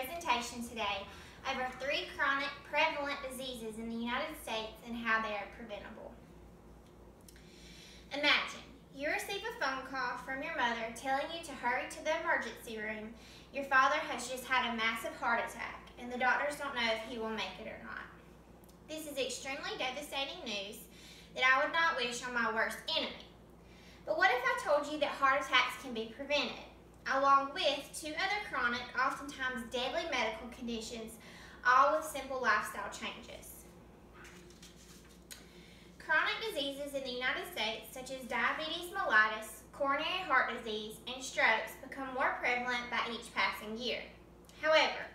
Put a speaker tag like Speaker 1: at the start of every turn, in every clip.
Speaker 1: presentation today over 3 chronic prevalent diseases in the United States and how they are preventable. Imagine you receive a phone call from your mother telling you to hurry to the emergency room. Your father has just had a massive heart attack and the doctors don't know if he will make it or not. This is extremely devastating news that I would not wish on my worst enemy. But what if I told you that heart attacks can be prevented, along with 2 other chronic, oftentimes deadly medical conditions, all with simple lifestyle changes? Chronic diseases in the United States, such as diabetes mellitus, coronary heart disease, and strokes, become more prevalent by each passing year. However,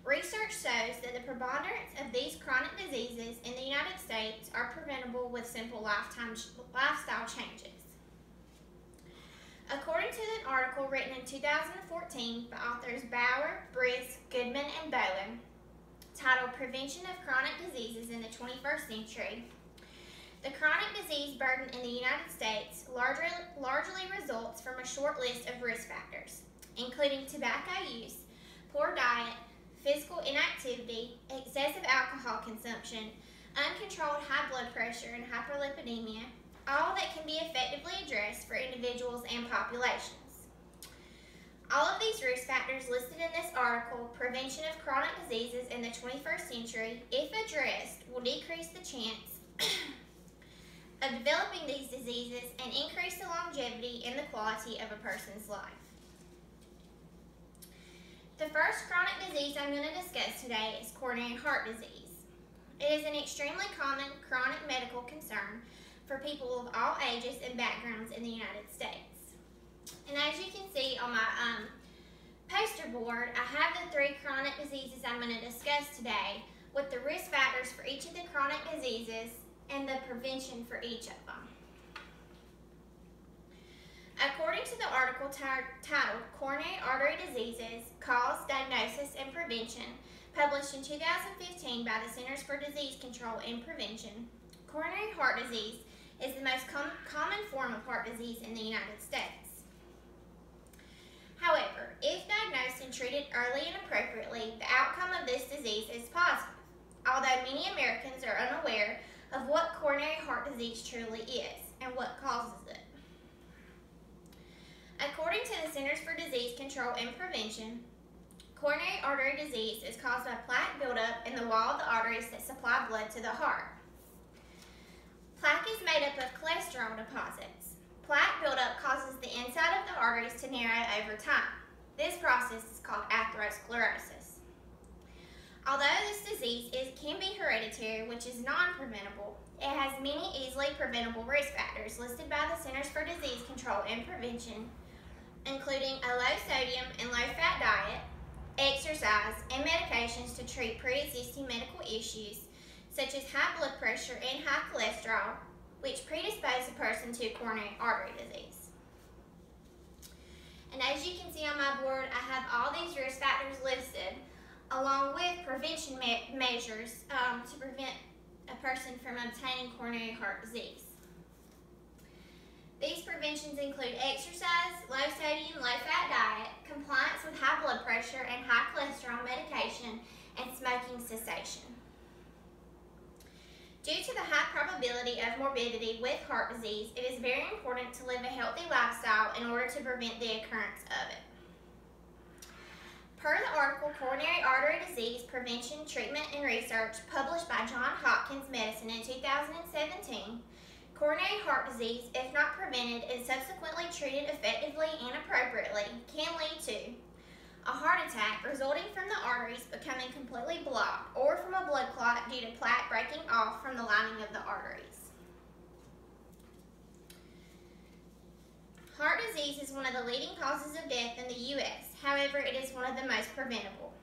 Speaker 1: research shows that the preponderance of these chronic diseases in the United States are preventable with simple lifestyle changes. According to an article written in 2014 by authors Bauer, Brisk, Goodman, and Bowen, titled Prevention of Chronic Diseases in the 21st Century, the chronic disease burden in the United States largely results from a short list of risk factors, including tobacco use, poor diet, physical inactivity, excessive alcohol consumption, uncontrolled high blood pressure, and hyperlipidemia, all that can be effectively addressed for individuals and populations. All of these risk factors listed in this article, Prevention of Chronic Diseases in the 21st Century, if addressed, will decrease the chance of developing these diseases and increase the longevity and the quality of a person's life. The first chronic disease I'm going to discuss today is coronary heart disease. It is an extremely common chronic medical concern for people of all ages and backgrounds in the United States. And as you can see on my poster board, I have the 3 chronic diseases I'm going to discuss today with the risk factors for each of the chronic diseases and the prevention for each of them. According to the article titled Coronary Artery Diseases, Cause, Diagnosis, and Prevention, published in 2015 by the Centers for Disease Control and Prevention, coronary heart disease is the most common form of heart disease in the United States. However, if diagnosed and treated early and appropriately, the outcome of this disease is positive, although many Americans are unaware of what coronary heart disease truly is and what causes it. According to the Centers for Disease Control and Prevention, coronary artery disease is caused by plaque buildup in the wall of the arteries that supply blood to the heart. Plaque is made up of cholesterol deposits. Plaque buildup causes the inside of the arteries to narrow over time. This process is called atherosclerosis. Although this disease can be hereditary, which is non-preventable, it has many easily preventable risk factors listed by the Centers for Disease Control and Prevention, including a low sodium and low fat diet, exercise, and medications to treat pre-existing medical issues such as high blood pressure and high cholesterol, which predispose a person to coronary artery disease. And as you can see on my board, I have all these risk factors listed, along with prevention measures to prevent a person from obtaining coronary heart disease. These preventions include exercise, low sodium, low fat diet, compliance with high blood pressure and high cholesterol medication, and smoking cessation. Due to the high probability of morbidity with heart disease, it is very important to live a healthy lifestyle in order to prevent the occurrence of it. Per the article Coronary Artery Disease Prevention, Treatment, and Research published by Johns Hopkins Medicine in 2017, coronary heart disease, if not prevented and subsequently treated effectively and appropriately, can lead to a heart attack resulting from the arteries becoming completely blocked or from a blood clot due to plaque breaking off from the lining of the arteries. Heart disease is one of the leading causes of death in the U.S. However, it is one of the most preventable.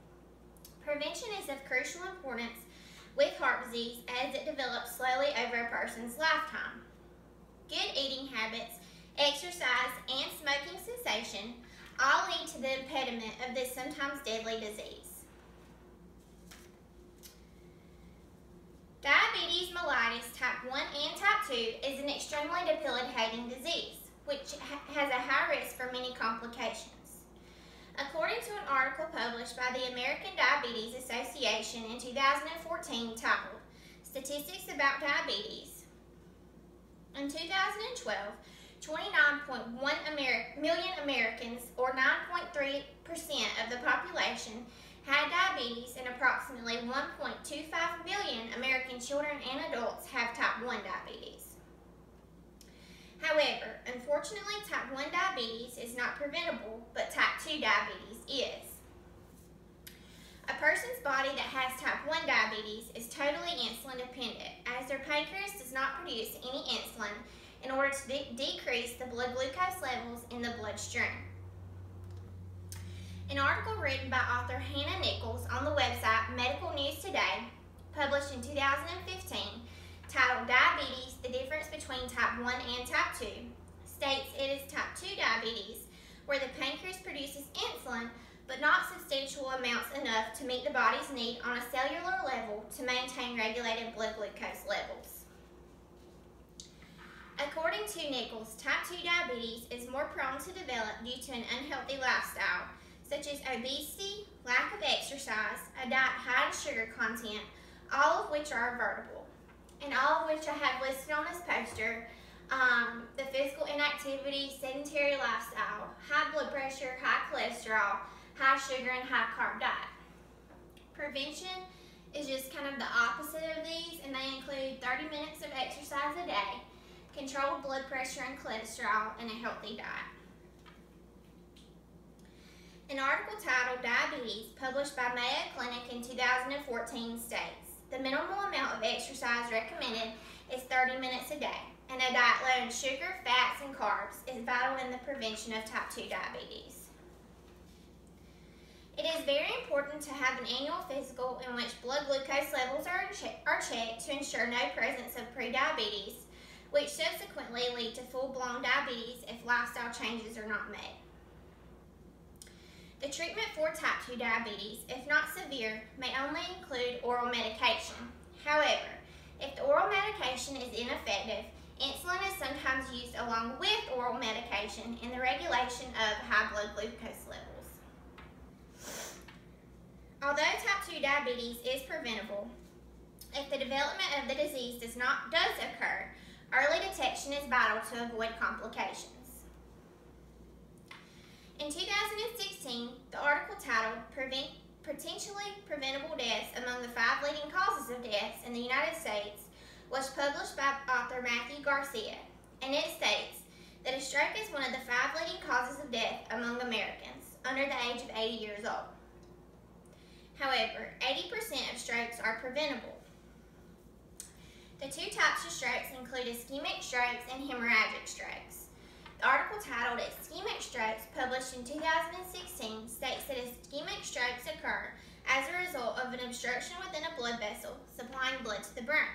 Speaker 1: Prevention is of crucial importance with heart disease as it develops slowly over a person's lifetime. Good eating habits, exercise, and smoking cessation all lead to the impediment of this sometimes deadly disease. Diabetes mellitus type 1 and type 2 is an extremely debilitating disease, which has a high risk for many complications. According to an article published by the American Diabetes Association in 2014 titled Statistics About Diabetes, in 2012, 29.1 million Americans, or 9.3% of the population, had diabetes, and approximately 1.25 million American children and adults have type 1 diabetes. However, unfortunately, type 1 diabetes is not preventable, but type 2 diabetes is. A person's body that has type 1 diabetes is totally insulin dependent, as their pancreas does not produce any insulin in order to decrease the blood glucose levels in the bloodstream. An article written by author Hannah Nichols on the website Medical News Today, published in 2015, titled Diabetes, the Difference Between Type 1 and Type 2, states it is type 2 diabetes, where the pancreas produces insulin, but not substantial amounts enough to meet the body's need on a cellular level to maintain regulated blood glucose levels. According to Nichols, type 2 diabetes is more prone to develop due to an unhealthy lifestyle, such as obesity, lack of exercise, a diet high in sugar content, all of which are avoidable, and all of which I have listed on this poster: the physical inactivity, sedentary lifestyle, high blood pressure, high cholesterol, high sugar, and high carb diet. Prevention is just kind of the opposite of these, and they include 30 minutes of exercise a day, controlled blood pressure and cholesterol, and a healthy diet. An article titled Diabetes, published by Mayo Clinic in 2014, states the minimal amount of exercise recommended is 30 minutes a day, and a diet low in sugar, fats, and carbs is vital in the prevention of type 2 diabetes. It is very important to have an annual physical in which blood glucose levels are checked to ensure no presence of prediabetes, which subsequently lead to full-blown diabetes if lifestyle changes are not made. The treatment for type 2 diabetes, if not severe, may only include oral medication. However, if the oral medication is ineffective, insulin is sometimes used along with oral medication in the regulation of high blood glucose levels. Although type 2 diabetes is preventable, if the development of the disease does occur, early detection is vital to avoid complications. In 2016, the article titled Potentially Preventable Deaths Among the 5 Leading Causes of Deaths in the United States was published by author Matthew Garcia, and it states that a stroke is one of the 5 leading causes of death among Americans under the age of 80 years old. However, 80% of strokes are preventable. The 2 types of strokes include ischemic strokes and hemorrhagic strokes. The article titled Ischemic Strokes, published in 2016, states that ischemic strokes occur as a result of an obstruction within a blood vessel supplying blood to the brain.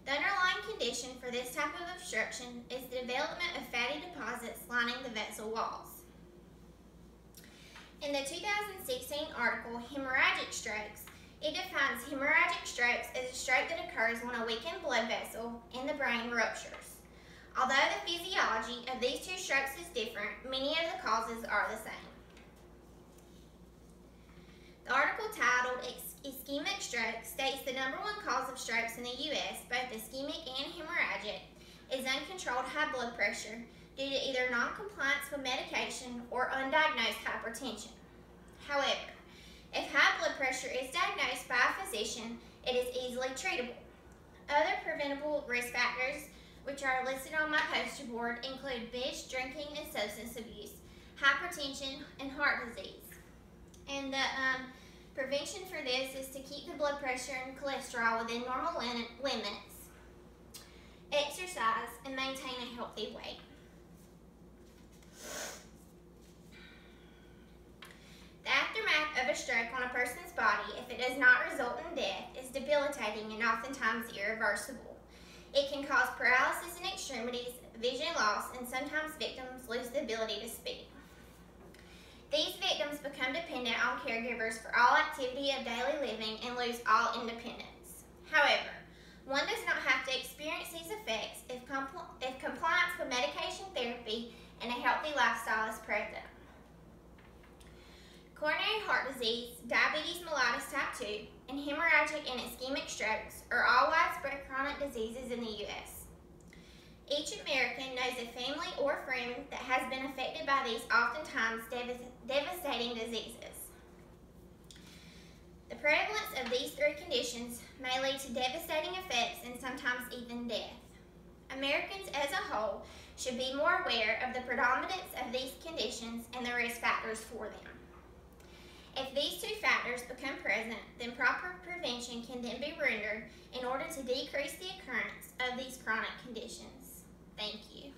Speaker 1: The underlying condition for this type of obstruction is the development of fatty deposits lining the vessel walls. In the 2016 article Hemorrhagic Strokes, it defines hemorrhagic strokes as a stroke that occurs when a weakened blood vessel in the brain ruptures. Although the physiology of these 2 strokes is different, many of the causes are the same. The article titled Ischemic Stroke states the #1 cause of strokes in the U.S., both ischemic and hemorrhagic, is uncontrolled high blood pressure due to either non-compliance with medication or undiagnosed hypertension. However, if high blood pressure is diagnosed by a physician, it is easily treatable. Other preventable risk factors, which are listed on my poster board, include binge drinking and substance abuse, hypertension, and heart disease. And the prevention for this is to keep the blood pressure and cholesterol within normal limits, exercise, and maintain a healthy weight. The aftermath of a stroke on a person's body, if it does not result in death, is debilitating and oftentimes irreversible. It can cause paralysis in extremities, vision loss, and sometimes victims lose the ability to speak. These victims become dependent on caregivers for all activity of daily living and lose all independence. However, one does not have to experience these effects if compliance with medication therapy and a healthy lifestyle is present. heart disease, diabetes mellitus type 2, and hemorrhagic and ischemic strokes are all widespread chronic diseases in the U.S. Each American knows a family or friend that has been affected by these oftentimes devastating diseases. The prevalence of these three conditions may lead to devastating effects and sometimes even death. Americans as a whole should be more aware of the predominance of these conditions and the risk factors for them. If these two factors become present, then proper prevention can then be rendered in order to decrease the occurrence of these chronic conditions. Thank you.